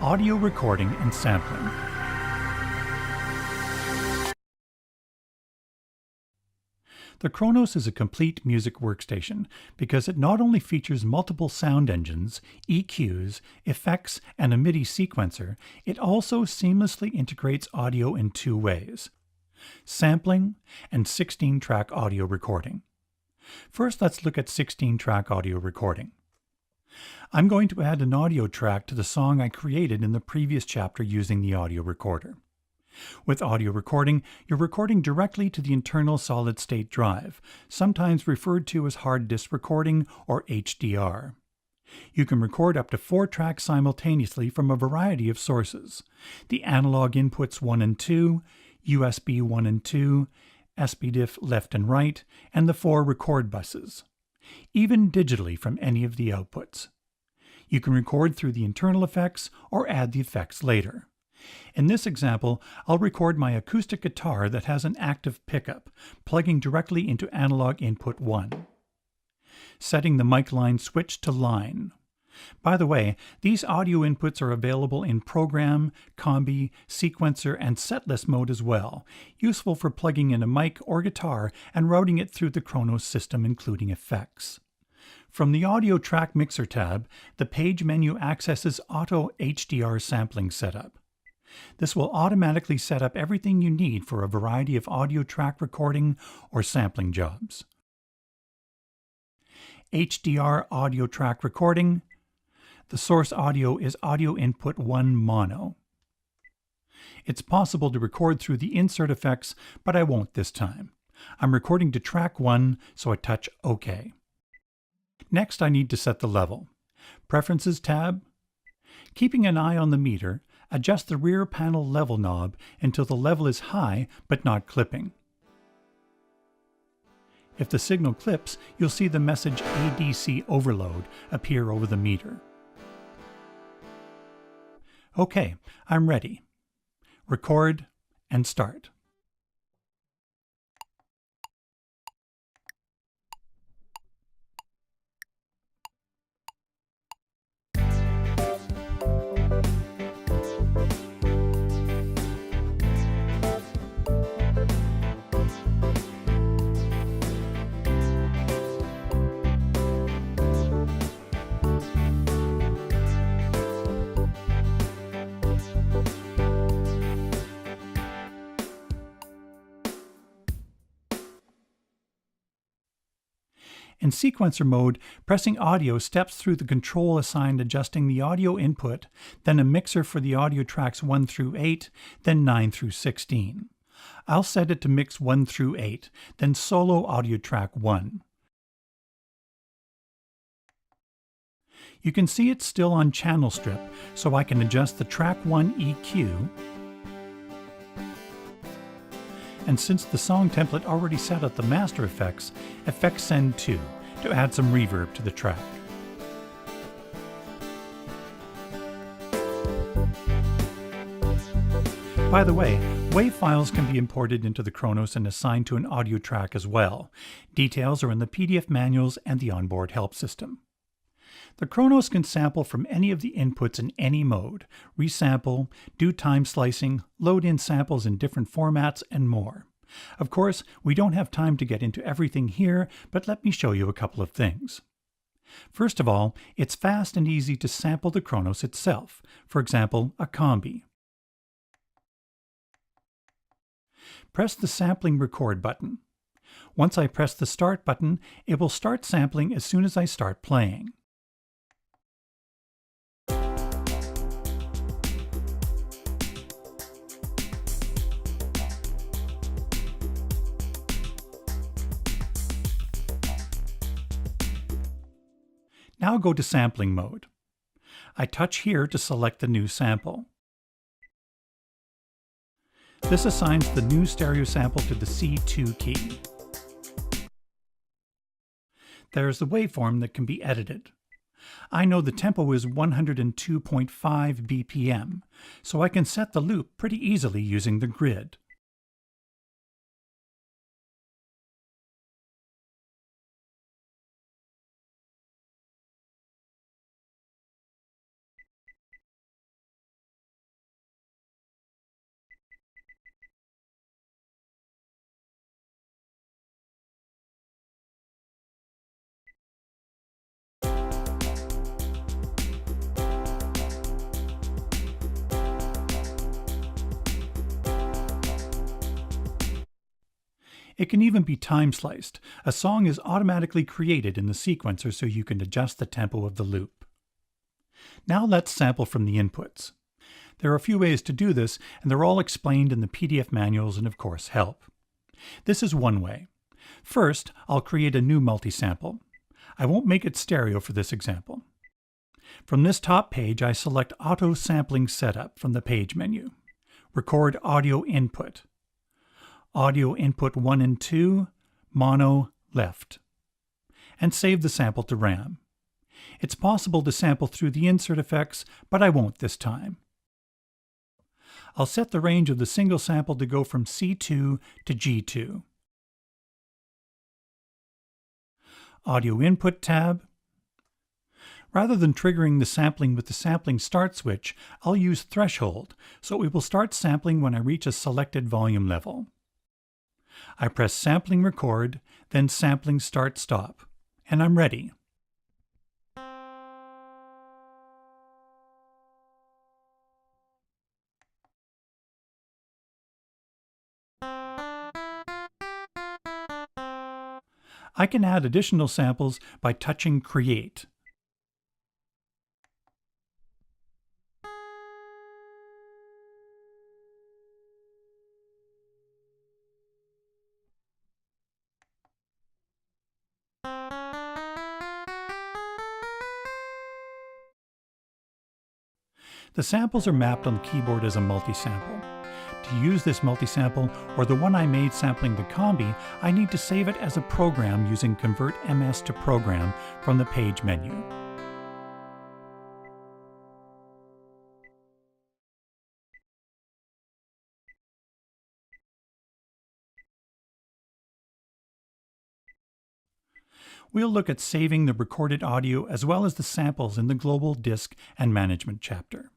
audio recording and sampling. The Kronos is a complete music workstation because it not only features multiple sound engines, EQs, effects, and a MIDI sequencer, it also seamlessly integrates audio in two ways: sampling and 16-track audio recording. First, let's look at 16-track audio recording. I'm going to add an audio track to the song I created in the previous chapter using the audio recorder. With audio recording, you're recording directly to the internal solid-state drive, sometimes referred to as hard disk recording or HDR. You can record up to 4 tracks simultaneously from a variety of sources: the analog inputs 1 and 2, USB 1 and 2, SPDIF left and right, and the 4 record buses, even digitally from any of the outputs. You can record through the internal effects or add the effects later. In this example, I'll record my acoustic guitar that has an active pickup, plugging directly into analog input 1. Setting the mic line switch to line. By the way, these audio inputs are available in program, combi, sequencer, and setlist mode as well, useful for plugging in a mic or guitar and routing it through the Kronos system, including effects. From the Audio Track Mixer tab, the page menu accesses Auto HDR Sampling Setup. This will automatically set up everything you need for a variety of audio track recording or sampling jobs. HDR audio track recording. The source audio is audio input 1 mono. It's possible to record through the insert effects, but I won't this time. I'm recording to track 1, so I touch OK. Next, I need to set the level. Preferences tab. Keeping an eye on the meter, adjust the rear panel level knob until the level is high but not clipping. If the signal clips, you'll see the message ADC overload appear over the meter. Okay, I'm ready. Record and start. In sequencer mode, pressing audio steps through the control assigned adjusting the audio input, then a mixer for the audio tracks 1 through 8, then 9 through 16. I'll set it to mix 1 through 8, then solo audio track 1. You can see it's still on channel strip, so I can adjust the track 1 EQ. And since the song template already set up the master effects, Effects Send 2 to add some reverb to the track. By the way, WAV files can be imported into the Kronos and assigned to an audio track as well. Details are in the PDF manuals and the onboard help system. The Kronos can sample from any of the inputs in any mode, resample, do time slicing, load in samples in different formats, and more. Of course, we don't have time to get into everything here, but let me show you a couple of things. First of all, it's fast and easy to sample the Kronos itself, for example, a combi. Press the Sampling Record button. Once I press the Start button, it will start sampling as soon as I start playing. Now go to sampling mode. I touch here to select the new sample. This assigns the new stereo sample to the C2 key. There's the waveform that can be edited. I know the tempo is 102.5 BPM, so I can set the loop pretty easily using the grid. It can even be time-sliced. A song is automatically created in the sequencer so you can adjust the tempo of the loop. Now let's sample from the inputs. There are a few ways to do this, and they're all explained in the PDF manuals and of course help. This is one way. First, I'll create a new multi-sample. I won't make it stereo for this example. From this top page, I select Auto Sampling Setup from the Page menu. Record Audio Input. Audio Input 1 and 2, Mono, Left. And save the sample to RAM. It's possible to sample through the insert effects, but I won't this time. I'll set the range of the single sample to go from C2 to G2. Audio Input tab. Rather than triggering the sampling with the sampling start switch, I'll use threshold, so it will start sampling when I reach a selected volume level. I press Sampling Record, then Sampling Start Stop, and I'm ready. I can add additional samples by touching Create. The samples are mapped on the keyboard as a multi-sample. To use this multi-sample, or the one I made sampling the combi, I need to save it as a program using Convert MS to Program from the Page menu. We'll look at saving the recorded audio as well as the samples in the Global Disk and Management chapter.